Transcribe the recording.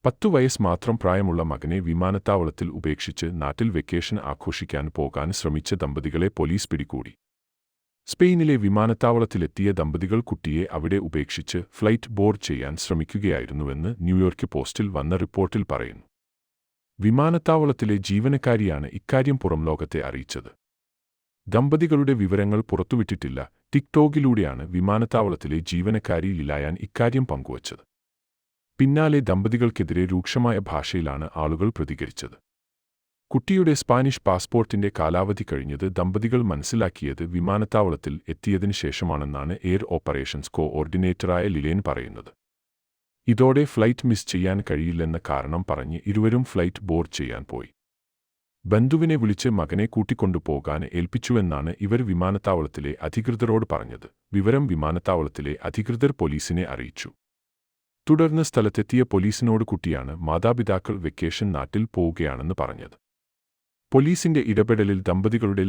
10 വയസ്സ് മാത്രം പ്രായമുള്ള മകനെ വിമാനത്താവളത്തിൽ ഉപേക്ഷിച്ച് നാട്ടിൽ വെക്കേഷൻ ആഘോഷിക്കാൻ പോകാൻ ശ്രമിച്ച ദമ്പതികളെ പോലീസ് പിടികൂടി. സ്പെയിനിലെ വിമാനത്താവളത്തിലെത്തിയ ദമ്പതികൾ കുട്ടിയെ അവിടെ ഉപേക്ഷിച്ച് ഫ്ലൈറ്റ് ബോർഡ് ചെയ്യാൻ ശ്രമിക്കുകയായിരുന്നുവെന്ന് ന്യൂയോർക്ക് പോസ്റ്റിൽ വന്ന റിപ്പോർട്ടിൽ പറയുന്നു. വിമാനത്താവളത്തിലെ ജീവനക്കാരിയാണ് ഇക്കാര്യം പുറംലോകത്തെ അറിയിച്ചത്. ദമ്പതികളുടെ വിവരങ്ങൾ പുറത്തുവിട്ടിട്ടില്ല. ടിക്ടോക്കിലൂടെയാണ് വിമാനത്താവളത്തിലെ ജീവനക്കാരി ലിലായാൻ ഇക്കാര്യം പങ്കുവച്ചത്. പിന്നാലെ ദമ്പതികൾക്കെതിരെ രൂക്ഷമായ ഭാഷയിലാണ് ആളുകൾ പ്രതികരിച്ചത്. കുട്ടിയുടെ സ്പാനിഷ് പാസ്പോർട്ടിന്റെ കാലാവധി കഴിഞ്ഞത് ദമ്പതികൾ മനസ്സിലാക്കിയത് വിമാനത്താവളത്തിൽ എത്തിയതിനു ശേഷമാണെന്നാണ് എയർ ഓപ്പറേഷൻസ് കോഓർഡിനേറ്ററായ ലിലേൻ പറയുന്നത്. ഇതോടെ ഫ്ലൈറ്റ് മിസ് ചെയ്യാൻ കഴിയില്ലെന്ന കാരണം പറഞ്ഞ് ഇരുവരും ഫ്ലൈറ്റ് ബോർഡ് ചെയ്യാൻ പോയി. ബന്ധുവിനെ വിളിച്ച് മകനെ കൂട്ടിക്കൊണ്ടുപോകാൻ ഏൽപ്പിച്ചുവെന്നാണ് ഇവർ വിമാനത്താവളത്തിലെ അധികൃതരോട് പറഞ്ഞത്. വിവരം വിമാനത്താവളത്തിലെ അധികൃതർ പോലീസിനെ അറിയിച്ചു. തുടർന്ന് സ്ഥലത്തെത്തിയ പോലീസിനോട് കുട്ടിയാണ് മാതാപിതാക്കൾ വെക്കേഷൻ നാട്ടിൽ പോവുകയാണെന്ന് പറഞ്ഞത്. പോലീസിന്റെ ഇടപെടലിൽ ദമ്പതികളുടെ